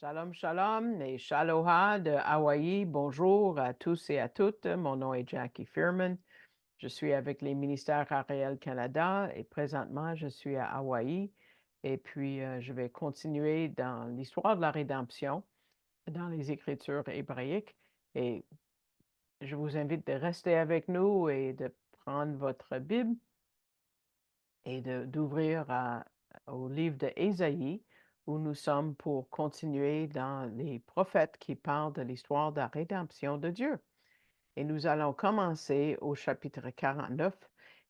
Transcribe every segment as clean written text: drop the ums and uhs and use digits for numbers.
Shalom, shalom et shaloha de Hawaï. Bonjour à tous et à toutes. Mon nom est Jackie Fearman. Je suis avec les ministères Ariel Canada et présentement, je suis à Hawaï. Et puis, je vais continuer dans l'histoire de la rédemption dans les Écritures hébraïques. Et je vous invite de rester avec nous et de prendre votre Bible et d'ouvrir au livre de Ésaïe, où nous sommes pour continuer dans les prophètes qui parlent de l'histoire de la rédemption de Dieu. Et nous allons commencer au chapitre 49.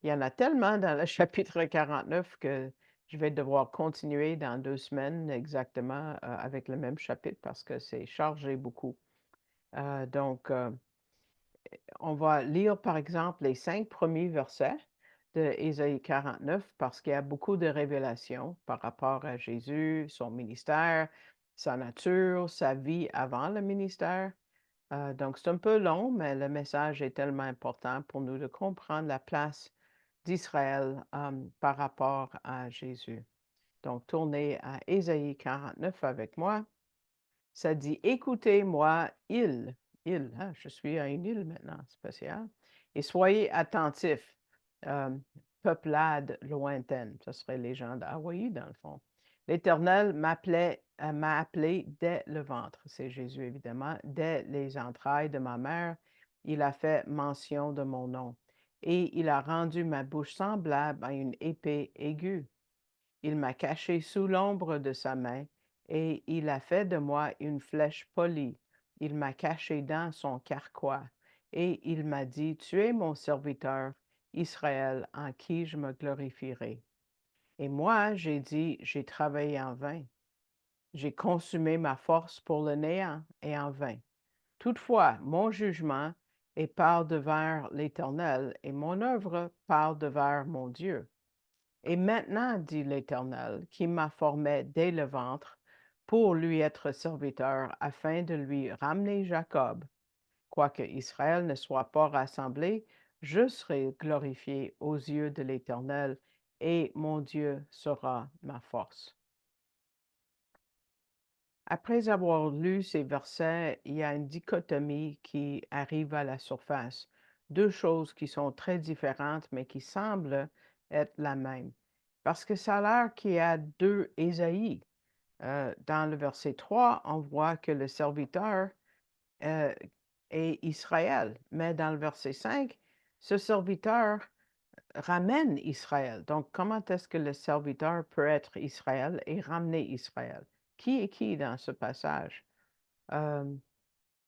Il y en a tellement dans le chapitre 49 que je vais devoir continuer dans 2 semaines exactement avec le même chapitre parce que c'est chargé beaucoup. Donc, on va lire par exemple les 5 premiers versets de Ésaïe 49 parce qu'il y a beaucoup de révélations par rapport à Jésus, son ministère, sa nature, sa vie avant le ministère. Donc c'est un peu long, mais le message est tellement important pour nous de comprendre la place d'Israël par rapport à Jésus. Donc tournez à Ésaïe 49 avec moi. Ça dit: «Écoutez-moi, hein, je suis à une île maintenant, spécial, et soyez attentifs, peuplade lointaine». Ce serait les gens d'Hawaï, dans le fond. «L'Éternel m'a appelé dès le ventre», c'est Jésus évidemment, «dès les entrailles de ma mère, il a fait mention de mon nom, et il a rendu ma bouche semblable à une épée aiguë. Il m'a caché sous l'ombre de sa main, et il a fait de moi une flèche polie. Il m'a caché dans son carquois, et il m'a dit: Tu es mon serviteur, Israël, en qui je me glorifierai. Et moi, j'ai dit: J'ai travaillé en vain. J'ai consumé ma force pour le néant et en vain. Toutefois, mon jugement est par devers l'Éternel, et mon œuvre par devers mon Dieu. Et maintenant, dit l'Éternel, qui m'a formé dès le ventre, pour lui être serviteur, afin de lui ramener Jacob. Quoique Israël ne soit pas rassemblé, je serai glorifié aux yeux de l'Éternel, et mon Dieu sera ma force. Après avoir lu ces versets, il y a une dichotomie qui arrive à la surface. Deux choses qui sont très différentes, mais qui semblent être la même. Parce que ça a l'air qu'il y a deux Ésaïe. Dans le verset 3, on voit que le serviteur euh, est Israël. Mais dans le verset 5, ce serviteur ramène Israël. Donc, comment est-ce que le serviteur peut être Israël et ramener Israël? Qui est qui dans ce passage? Euh,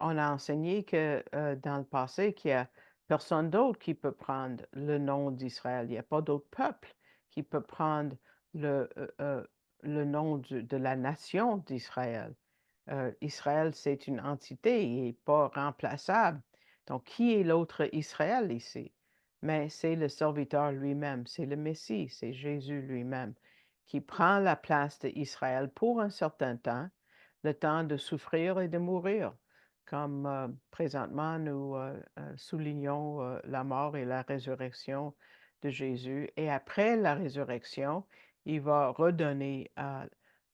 on a enseigné que dans le passé, qu'il n'y a personne d'autre qui peut prendre le nom d'Israël. Il n'y a pas d'autre peuple qui peut prendre le, euh, euh, le nom de la nation d'Israël. Israël, c'est une entité, il n'est pas remplaçable. Donc, qui est l'autre Israël ici? Mais c'est le serviteur lui-même, c'est le Messie, c'est Jésus lui-même qui prend la place d'Israël pour un certain temps, le temps de souffrir et de mourir, comme présentement nous soulignons la mort et la résurrection de Jésus. Et après la résurrection, il va redonner à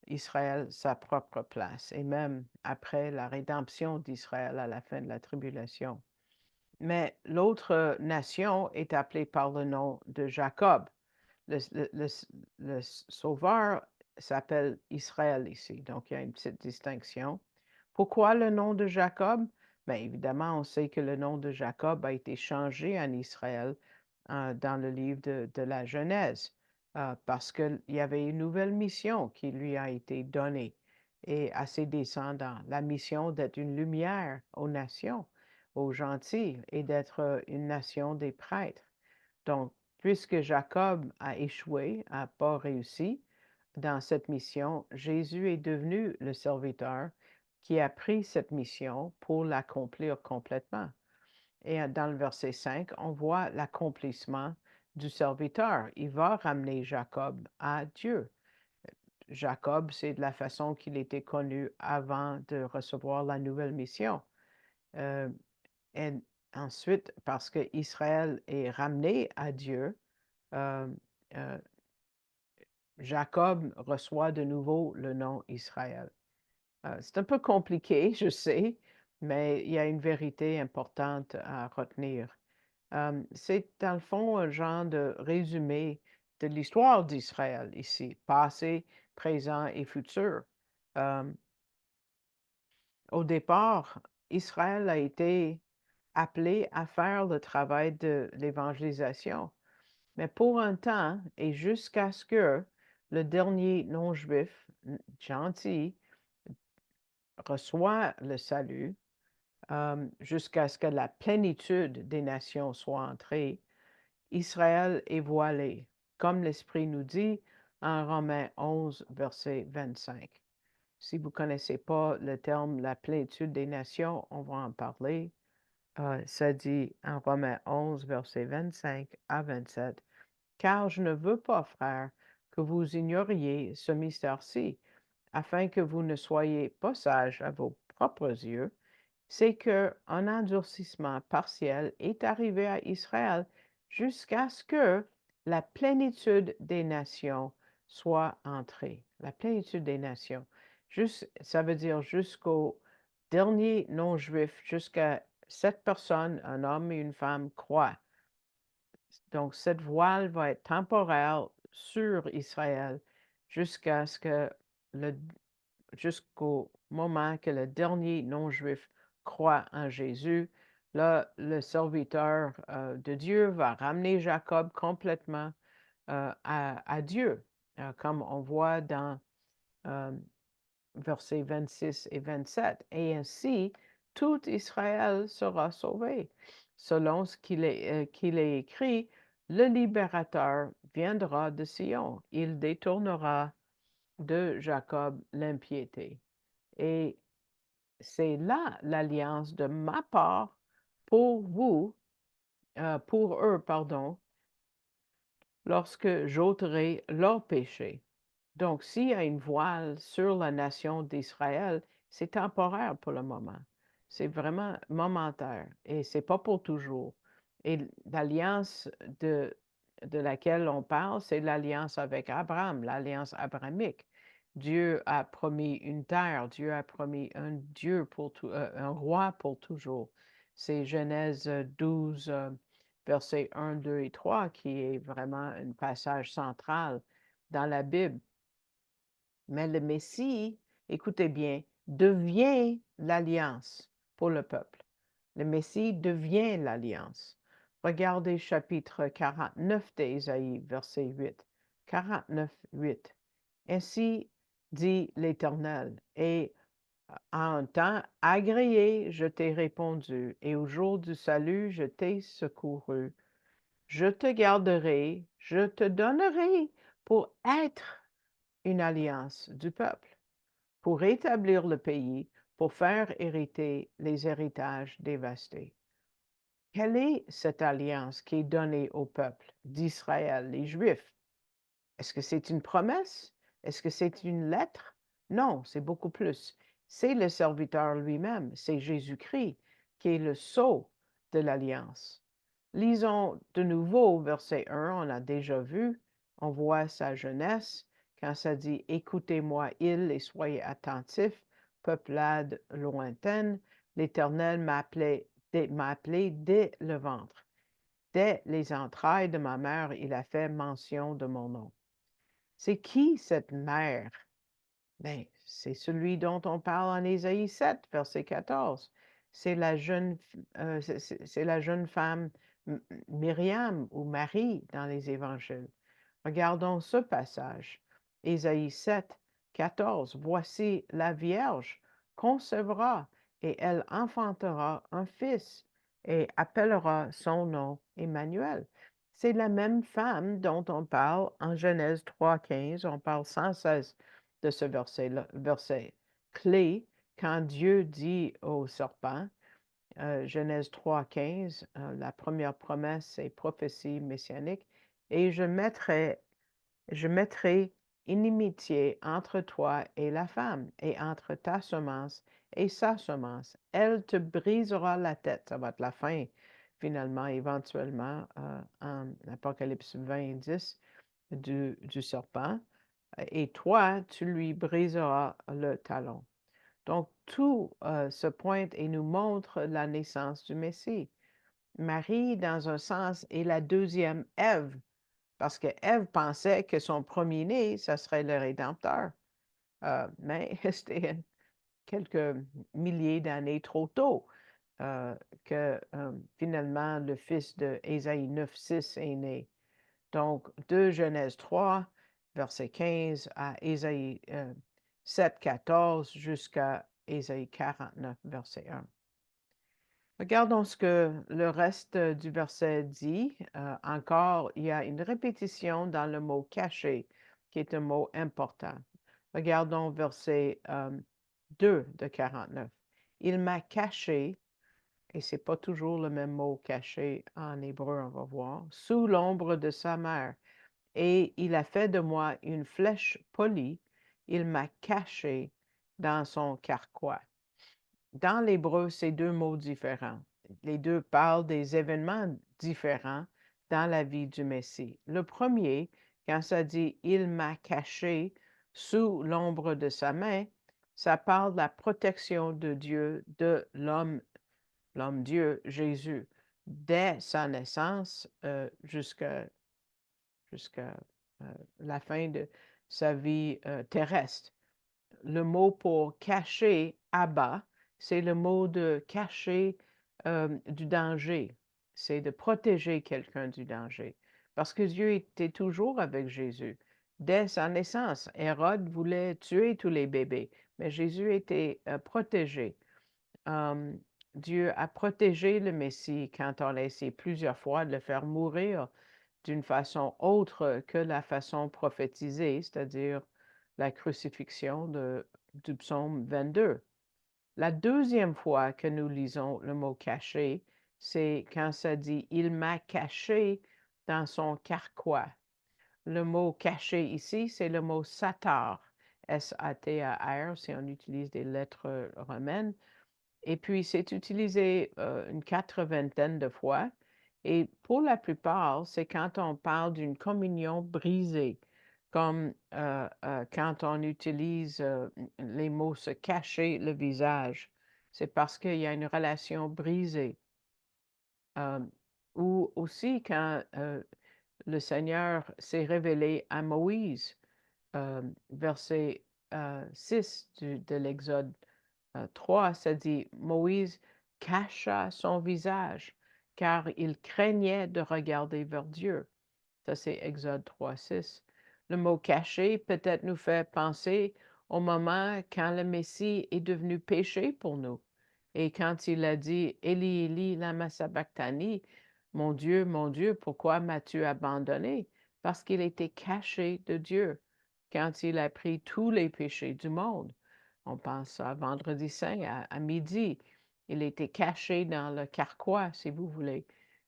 Israël sa propre place, et même après la rédemption d'Israël à la fin de la tribulation. Mais l'autre nation est appelée par le nom de Jacob. Le, le- le- le sauveur s'appelle Israël ici, donc il y a une petite distinction. Pourquoi le nom de Jacob? Bien évidemment, on sait que le nom de Jacob a été changé en Israël dans le livre de la Genèse, parce qu'il y avait une nouvelle mission qui lui a été donnée et à ses descendants, la mission d'être une lumière aux nations, aux gentils, et d'être une nation des prêtres. Donc, puisque Jacob a échoué, n'a pas réussi dans cette mission, Jésus est devenu le serviteur qui a pris cette mission pour l'accomplir complètement. Et dans le verset 5, on voit l'accomplissement du serviteur. Il va ramener Jacob à Dieu. Jacob, c'est de la façon qu'il était connu avant de recevoir la nouvelle mission. Euh, et ensuite, parce que Israël est ramené à Dieu, euh, Jacob reçoit de nouveau le nom Israël. C'est un peu compliqué, je sais, mais il y a une vérité importante à retenir. C'est dans le fond un genre de résumé de l'histoire d'Israël ici, passé, présent et futur. Euh, Au départ, Israël a été appelé à faire le travail de l'évangélisation, mais pour un temps et jusqu'à ce que le dernier non-juif gentil reçoit le salut, jusqu'à ce que la plénitude des nations soit entrée, Israël est voilé, comme l'Esprit nous dit en Romains 11, verset 25. Si vous ne connaissez pas le terme la plénitude des nations, on va en parler. Ça dit en Romains 11, verset 25 à 27, car je ne veux pas, frères, que vous ignoriez ce mystère-ci, afin que vous ne soyez pas sages à vos propres yeux, c'est qu'un endurcissement partiel est arrivé à Israël jusqu'à ce que la plénitude des nations soit entrée. La plénitude des nations. Ça veut dire jusqu'au dernier non-juif, jusqu'à 7 personnes, un homme et une femme, croient. Donc, cette voile va être temporaire sur Israël jusqu'à ce que le jusqu'au moment que le dernier non-juif croit en Jésus. Là, le serviteur de Dieu va ramener Jacob complètement à Dieu, comme on voit dans euh, versets 26 et 27. Et ainsi, tout Israël sera sauvé. Selon ce qu'il est écrit, le libérateur viendra de Sion. Il détournera de Jacob l'impiété. Et c'est là l'alliance de ma part pour vous, pour eux, pardon, lorsque j'ôterai leurs péchés. Donc, s'il y a une voile sur la nation d'Israël, c'est temporaire pour le moment. C'est vraiment momentaire et c'est pas pour toujours. Et l'alliance de laquelle on parle, c'est l'alliance avec Abraham, l'alliance abrahamique. Dieu a promis une terre, Dieu a promis un Dieu un roi pour toujours. C'est Genèse 12, versets 1, 2 et 3 qui est vraiment un passage central dans la Bible. Mais le Messie, écoutez bien, devient l'alliance pour le peuple. Le Messie devient l'alliance. Regardez chapitre 49 d'Ésaïe, verset 8. 49, 8. Ainsi dit l'Éternel, et en un temps agréé, je t'ai répondu, et au jour du salut, je t'ai secouru. Je te garderai, je te donnerai pour être une alliance du peuple, pour rétablir le pays, pour faire hériter les héritages dévastés. Quelle est cette alliance qui est donnée au peuple d'Israël, les Juifs? Est-ce que c'est une promesse? Est-ce que c'est une lettre? Non, c'est beaucoup plus. C'est le serviteur lui-même, c'est Jésus-Christ qui est le sceau de l'alliance. Lisons de nouveau verset 1, on a déjà vu, on voit sa jeunesse quand ça dit écoutez-moi, îles, et soyez attentifs, peuplade lointaine, l'Éternel m'a appelé dès le ventre. Dès les entrailles de ma mère, il a fait mention de mon nom. C'est qui cette mère? Ben, c'est celui dont on parle en Ésaïe 7, verset 14. C'est la jeune femme Myriam ou Marie dans les évangiles. Regardons ce passage. Ésaïe 7, 14. Voici la Vierge concevra et elle enfantera un fils et appellera son nom Emmanuel. C'est la même femme dont on parle en Genèse 3,15. On parle sans cesse de ce verset clé quand Dieu dit au serpent, Genèse 3,15, la première promesse, c'est prophétie messianique, et je mettrai inimitié entre toi et la femme, et entre ta semence et sa semence. Elle te brisera la tête. Ça va être la fin, finalement, éventuellement, en Apocalypse 20, 10, du serpent. Et toi, tu lui briseras le talon. Donc, tout se pointe et nous montre la naissance du Messie. Marie, dans un sens, est la deuxième Ève, parce que Ève pensait que son premier-né, ça serait le Rédempteur. Mais c'était quelques milliers d'années trop tôt que finalement le fils de Ésaïe 9,6 est né. Donc, de Genèse 3, verset 15, à Ésaïe 7, 14, jusqu'à Ésaïe 49, verset 1. Regardons ce que le reste du verset dit. Encore, il y a une répétition dans le mot caché, qui est un mot important. Regardons verset 2 de 49. Il m'a caché, et c'est pas toujours le même mot caché en hébreu, on va voir, sous l'ombre de sa mère. Et il a fait de moi une flèche polie. Il m'a caché dans son carquois. Dans l'hébreu, c'est deux mots différents. Les deux parlent des événements différents dans la vie du Messie. Le premier, quand ça dit il m'a caché sous l'ombre de sa main, ça parle de la protection de Dieu de l'homme Dieu, Jésus, dès sa naissance jusqu'à la fin de sa vie terrestre. Le mot pour cacher, Abba, c'est le mot de cacher du danger. C'est de protéger quelqu'un du danger. Parce que Dieu était toujours avec Jésus. Dès sa naissance, Hérode voulait tuer tous les bébés, mais Jésus était protégé. Euh, Dieu a protégé le Messie quand on a essayé plusieurs fois de le faire mourir d'une façon autre que la façon prophétisée, c'est-à-dire la crucifixion du psaume 22. La deuxième fois que nous lisons le mot caché, c'est quand ça dit il m'a caché dans son carquois. Le mot caché ici, c'est le mot satar, S-A-T-A-R, si on utilise des lettres romaines. Et puis, c'est utilisé une quatre-vingtaine de fois. Et pour la plupart, c'est quand on parle d'une communion brisée, comme quand on utilise les mots se cacher le visage. C'est parce qu'il y a une relation brisée. Euh, ou aussi quand le Seigneur s'est révélé à Moïse, verset 6 de l'Exode 3, ça dit, Moïse cacha son visage, car il craignait de regarder vers Dieu. Ça, c'est Exode 3, 6. Le mot caché peut-être nous fait penser au moment quand le Messie est devenu péché pour nous. Et quand il a dit, Élie, Élie, lama sabachthani, mon Dieu, pourquoi m'as-tu abandonné? Parce qu'il était caché de Dieu quand il a pris tous les péchés du monde. On pense à Vendredi Saint, à midi. Il était caché dans le carquois, si vous voulez,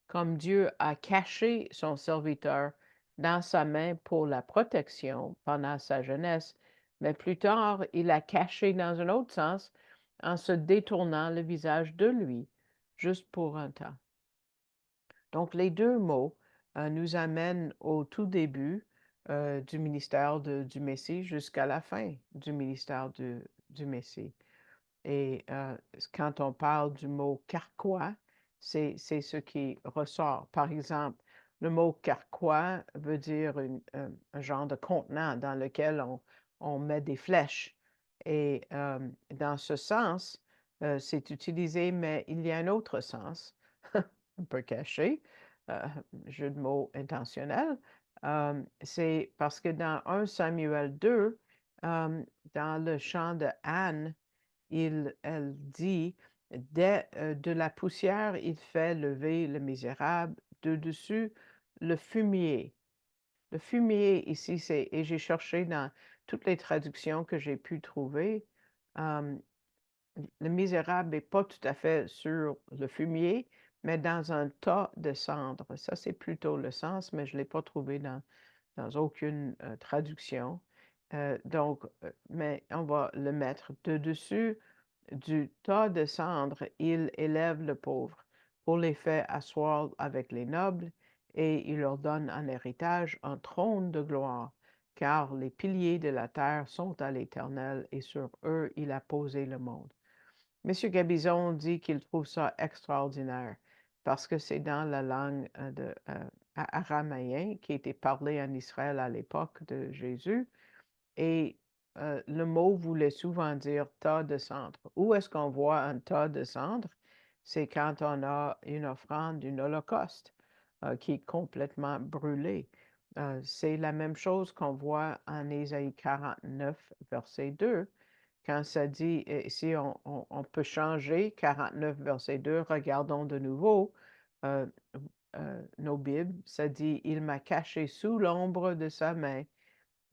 comme Dieu a caché son serviteur dans sa main pour la protection pendant sa jeunesse, mais plus tard, il l'a caché dans un autre sens en se détournant le visage de lui, juste pour un temps. Donc, les deux mots nous amènent au tout début du ministère du Messie jusqu'à la fin du ministère du Messie. Et quand on parle du mot carquois, c'est ce qui ressort. Par exemple, le mot carquois veut dire un genre de contenant dans lequel on met des flèches. Et dans ce sens, c'est utilisé, mais il y a un autre sens, un peu caché, euh, jeu de mots intentionnel. C'est parce que dans 1 Samuel 2, dans le chant de Anne, elle dit, de la poussière, il fait lever le misérable, de dessus le fumier. Le fumier ici, c'est, et j'ai cherché dans toutes les traductions que j'ai pu trouver, euh, le misérable n'est pas tout à fait sur le fumier, mais dans un tas de cendres. Ça, c'est plutôt le sens, mais je ne l'ai pas trouvé dans aucune traduction. Mais on va le mettre de dessus du tas de cendres, il élève le pauvre pour les faire asseoir avec les nobles, et il leur donne en héritage un trône de gloire. car les piliers de la terre sont à l'Éternel et sur eux il a posé le monde. M. Gabizon dit qu'il trouve ça extraordinaire parce que c'est dans la langue araméen qui était parlée en Israël à l'époque de Jésus et le mot voulait souvent dire tas de cendres. Où est-ce qu'on voit un tas de cendres? C'est quand on a une offrande d'une holocauste qui est complètement brûlée. C'est la même chose qu'on voit en Ésaïe 49, verset 2, quand ça dit, et si on peut changer 49, verset 2, regardons de nouveau euh, nos Bibles, ça dit, il m'a caché sous l'ombre de sa main.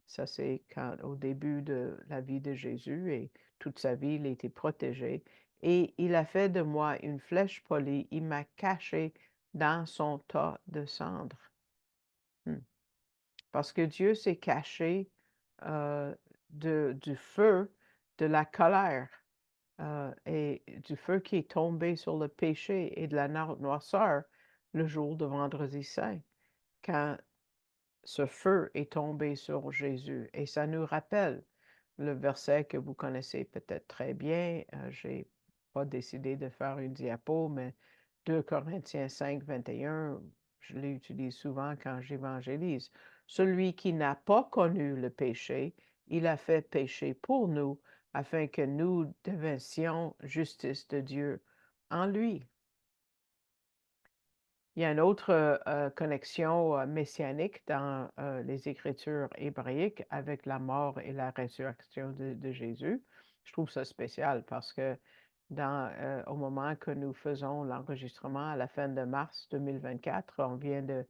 Ça, c'est quand, au début de la vie de Jésus et toute sa vie, il était protégé. Et il a fait de moi une flèche polie, il m'a caché dans son tas de cendres. Parce que Dieu s'est caché du feu, de la colère et du feu qui est tombé sur le péché et de la noirceur le jour de Vendredi Saint, quand ce feu est tombé sur Jésus. Et ça nous rappelle le verset que vous connaissez peut-être très bien. Je n'ai pas décidé de faire une diapo, mais 2 Corinthiens 5, 21, je l'utilise souvent quand j'évangélise. Celui qui n'a pas connu le péché, il a fait péché pour nous, afin que nous devinssions justice de Dieu en lui. Il y a une autre connexion messianique dans les Écritures hébraïques avec la mort et la résurrection de Jésus. Je trouve ça spécial parce que au moment que nous faisons l'enregistrement à la fin de mars 2024, on vient de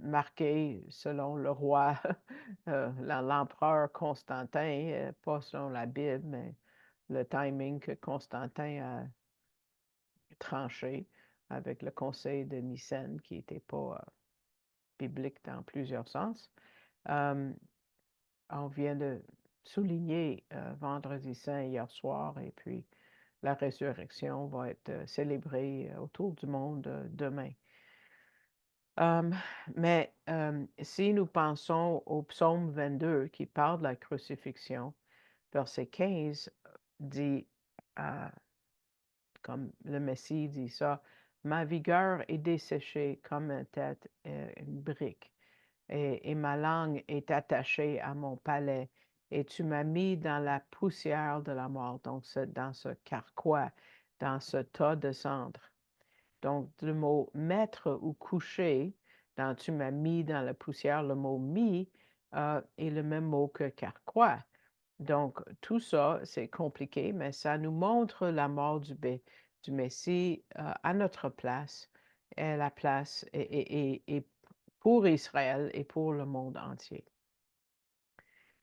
marquer, selon le roi, l'empereur Constantin, pas selon la Bible, mais le timing que Constantin a tranché avec le conseil de Nicène, qui n'était pas biblique dans plusieurs sens. On vient de souligner Vendredi Saint hier soir, et puis la résurrection va être célébrée autour du monde demain. Mais si nous pensons au psaume 22 qui parle de la crucifixion, verset 15 dit, comme le Messie dit ça, ma vigueur est desséchée comme une brique, et ma langue est attachée à mon palais, et tu m'as mis dans la poussière de la mort, donc dans ce carquois, dans ce tas de cendres. Donc, le mot mettre ou coucher, dans tu m'as mis dans la poussière, le mot mis est le même mot que carquois. Donc, tout ça, c'est compliqué, mais ça nous montre la mort du Messie à notre place, et la place et pour Israël et pour le monde entier.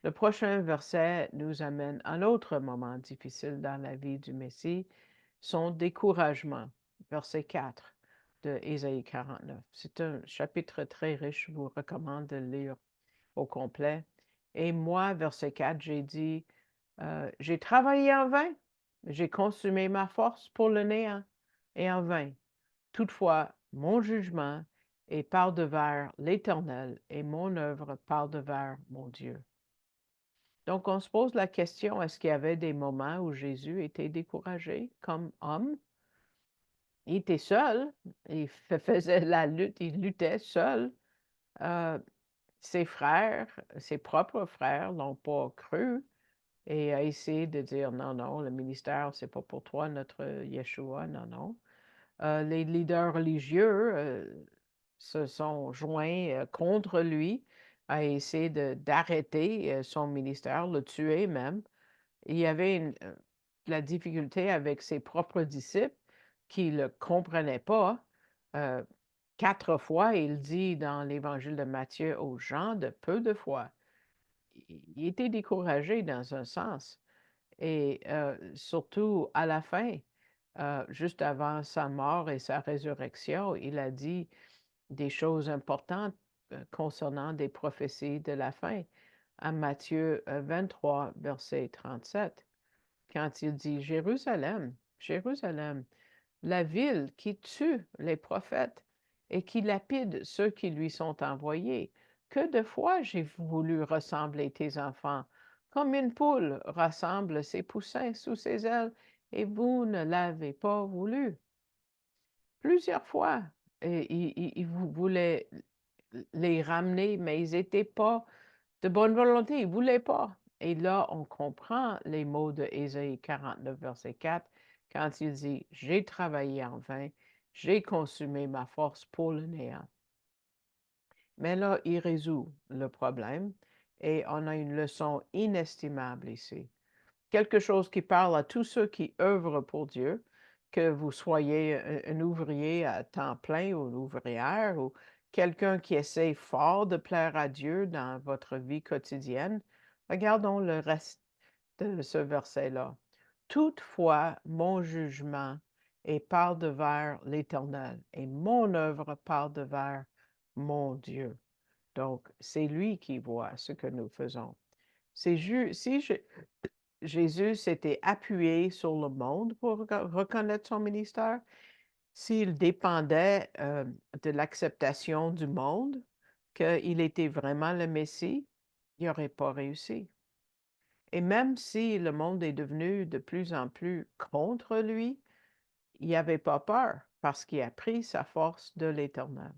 Le prochain verset nous amène à un autre moment difficile dans la vie du Messie, son découragement, verset 4 de Ésaïe 49. C'est un chapitre très riche, je vous recommande de le lire au complet. Et moi, verset 4, j'ai dit, j'ai travaillé en vain, j'ai consumé ma force pour le néant et en vain. Toutefois, mon jugement est par-devers l'Éternel et mon œuvre par-devers mon Dieu. Donc, on se pose la question, est-ce qu'il y avait des moments où Jésus était découragé comme homme? Il était seul, il faisait la lutte, il luttait seul. Ses frères, ses propres frères l'ont pas cru et a essayé de dire non, non, le ministère, c'est pas pour toi, notre Yeshua, non, non. Les leaders religieux se sont joints contre lui, a essayé d'arrêter son ministère, le tuer même. Il y avait la difficulté avec ses propres disciples qui ne le comprenaient pas. 4 fois, il dit dans l'Évangile de Matthieu aux gens de peu de foi. Il était découragé dans un sens. Et surtout à la fin, juste avant sa mort et sa résurrection, il a dit des choses importantes concernant des prophéties de la fin. À Matthieu 23, verset 37, quand il dit Jérusalem, Jérusalem, la ville qui tue les prophètes et qui lapide ceux qui lui sont envoyés, que de fois j'ai voulu ressembler tes enfants, comme une poule rassemble ses poussins sous ses ailes, et vous ne l'avez pas voulu. Plusieurs fois, et il vous voulait les ramener, mais ils étaient pas de bonne volonté, ils voulaient pas. Et là, on comprend les mots de Ésaïe 49, verset 4, quand il dit: «J'ai travaillé en vain, j'ai consumé ma force pour le néant». Mais là, il résout le problème et on a une leçon inestimable ici. Quelque chose qui parle à tous ceux qui œuvrent pour Dieu, que vous soyez un ouvrier à temps plein ou une ouvrière ou quelqu'un qui essaie fort de plaire à Dieu dans votre vie quotidienne. Regardons le reste de ce verset-là. Toutefois, mon jugement est par devers l'Éternel et mon œuvre par devers mon Dieu. Donc, c'est lui qui voit ce que nous faisons. Si Jésus s'était appuyé sur le monde pour reconnaître son ministère, s'il dépendait de l'acceptation du monde, qu'il était vraiment le Messie, il n'aurait pas réussi. Et même si le monde est devenu de plus en plus contre lui, il n'avait pas peur parce qu'il a pris sa force de l'Éternel.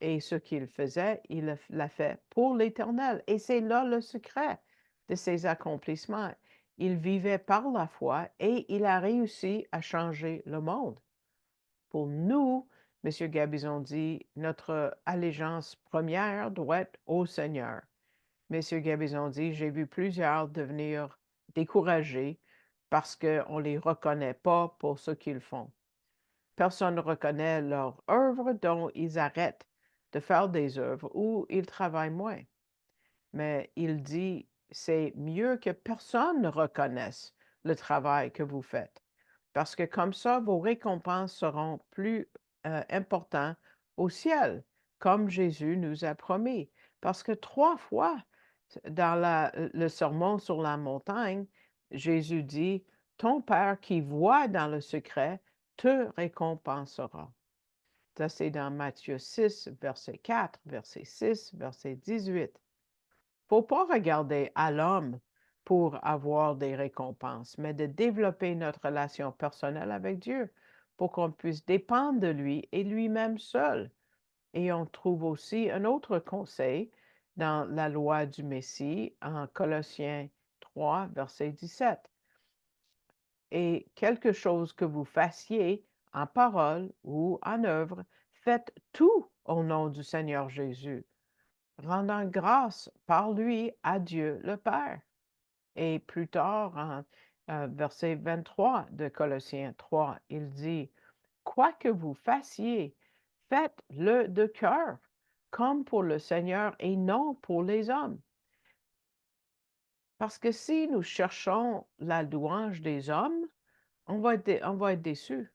Et ce qu'il faisait, il l'a fait pour l'Éternel. Et c'est là le secret de ses accomplissements. Il vivait par la foi et il a réussi à changer le monde. Pour nous, M. Gabizon dit, notre allégeance première doit être au Seigneur. M. Gabizon dit, j'ai vu plusieurs devenir découragés parce qu'on ne les reconnaît pas pour ce qu'ils font. Personne ne reconnaît leur œuvre, donc ils arrêtent de faire des œuvres ou ils travaillent moins. Mais il dit, c'est mieux que personne ne reconnaisse le travail que vous faites, parce que comme ça, vos récompenses seront plus importantes au ciel, comme Jésus nous a promis. Parce que 3 fois dans le sermon sur la montagne, Jésus dit, ton Père qui voit dans le secret te récompensera. Ça, c'est dans Matthieu 6, verset 4, verset 6, verset 18. Faut pas regarder à l'homme pour avoir des récompenses, mais de développer notre relation personnelle avec Dieu pour qu'on puisse dépendre de lui et lui-même seul. Et on trouve aussi un autre conseil dans la loi du Messie en Colossiens 3, verset 17. Et quelque chose que vous fassiez en parole ou en œuvre, faites tout au nom du Seigneur Jésus, rendant grâce par lui à Dieu le Père. Et plus tard, en verset 23 de Colossiens 3, il dit, quoi que vous fassiez, faites-le de cœur, comme pour le Seigneur et non pour les hommes. Parce que si nous cherchons la louange des hommes, on va être déçus.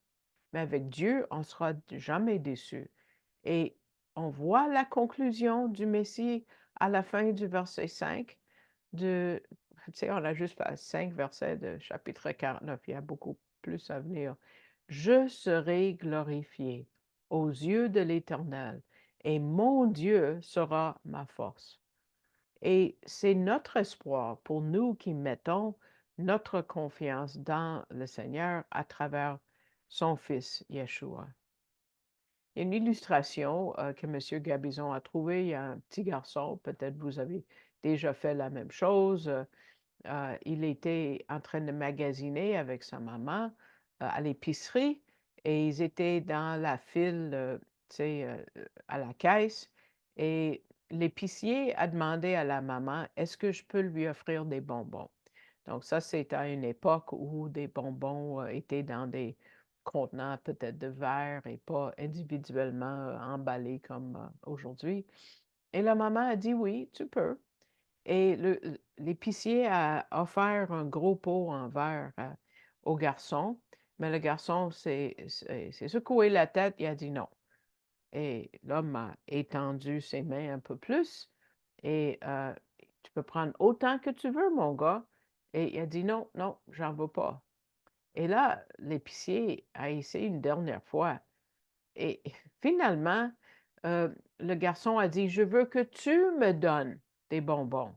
Mais avec Dieu, on ne sera jamais déçu. Et on voit la conclusion du Messie à la fin du verset 5 de, tu sais, on a juste 5 versets de chapitre 49, il y a beaucoup plus à venir. Je serai glorifié aux yeux de l'Éternel et mon Dieu sera ma force. Et c'est notre espoir pour nous qui mettons notre confiance dans le Seigneur à travers son Fils Yeshua. Il y a une illustration que M. Gabizon a trouvée. Il y a un petit garçon, peut-être vous avez déjà fait la même chose. Il était en train de magasiner avec sa maman à l'épicerie et ils étaient dans la file, tu sais, à la caisse et l'épicier a demandé à la maman, est-ce que je peux lui offrir des bonbons? Donc ça, c'est à une époque où des bonbons étaient dans des contenants peut-être de verre et pas individuellement emballés comme aujourd'hui. Et la maman a dit oui, tu peux. Et l'épicier a offert un gros pot en verre au garçon, mais le garçon s'est secoué la tête, il a dit non. Et l'homme a étendu ses mains un peu plus et tu peux prendre autant que tu veux, mon gars. Et il a dit non, non, j'en veux pas. Et là, l'épicier a essayé une dernière fois. Et finalement, Le garçon a dit: «Je veux que tu me donnes des bonbons».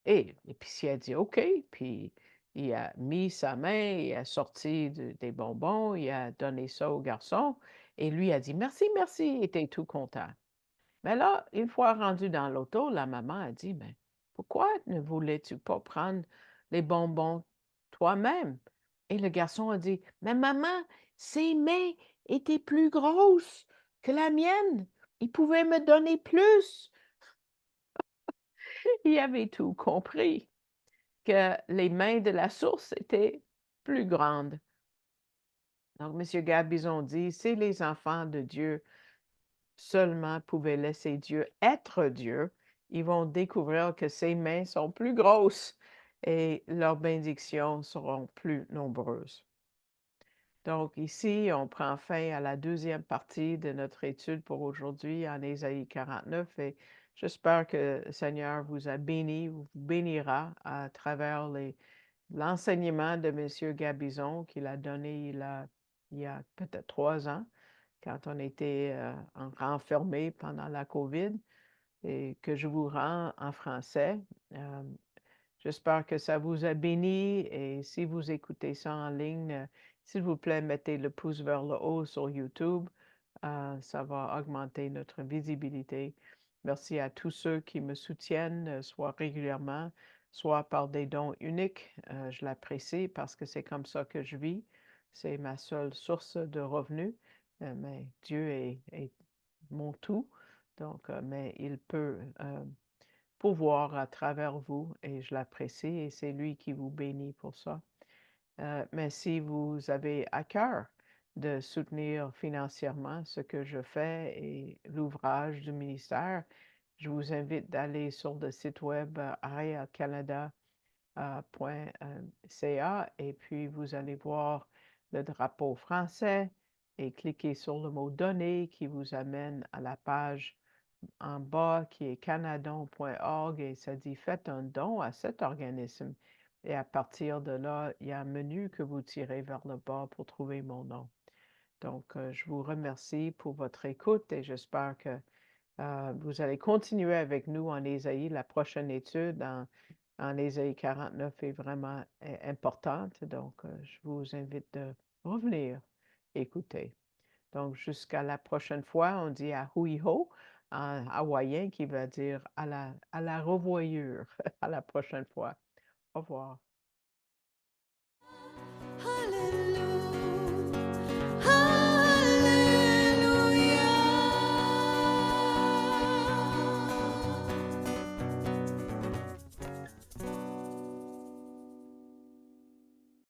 Et l'épicier a dit: «OK», puis il a mis sa main, il a sorti des bonbons, il a donné ça au garçon et lui a dit: «Merci, merci», il était tout content. Mais là, une fois rendu dans l'auto, la maman a dit: «Mais pourquoi ne voulais-tu pas prendre les bonbons toi-même?» Et le garçon a dit: «Mais maman, ses mains étaient plus grosses que la mienne. Il pouvait me donner plus». Il avait tout compris, que les mains de la source étaient plus grandes. Donc monsieur Gabizon dit: «Si les enfants de Dieu seulement pouvaient laisser Dieu être Dieu, ils vont découvrir que ses mains sont plus grosses et leurs bénédictions seront plus nombreuses». Donc ici, on prend fin à la deuxième partie de notre étude pour aujourd'hui en Ésaïe 49 et j'espère que le Seigneur vous a béni, vous bénira à travers l'enseignement de M. Gabizon qu'il a donné il y a peut-être 3 ans, quand on était renfermés pendant la COVID et que je vous rends en français. Euh, J'espère que ça vous a béni et si vous écoutez ça en ligne, s'il vous plaît, mettez le pouce vers le haut sur YouTube. Ça va augmenter notre visibilité. Merci à tous ceux qui me soutiennent, soit régulièrement, soit par des dons uniques. Je l'apprécie parce que c'est comme ça que je vis. C'est ma seule source de revenus. Mais Dieu est mon tout. Donc, mais il peut pouvoir à travers vous et je l'apprécie et c'est lui qui vous bénit pour ça. Mais si vous avez à cœur de soutenir financièrement ce que je fais et l'ouvrage du ministère, je vous invite d'aller sur le site web arielcanada.ca et puis vous allez voir le drapeau français et cliquez sur le mot «Donner» qui vous amène à la page en bas qui est canadon.org et ça dit faites un don à cet organisme. Et à partir de là, il y a un menu que vous tirez vers le bas pour trouver mon nom. Donc, je vous remercie pour votre écoute et j'espère que vous allez continuer avec nous en Ésaïe. La prochaine étude en Ésaïe 49 est vraiment importante. Donc, je vous invite de revenir écouter. Donc, jusqu'à la prochaine fois, on dit à hui-ho en hawaïen qui veut dire à la revoyure, à la prochaine fois. Au revoir.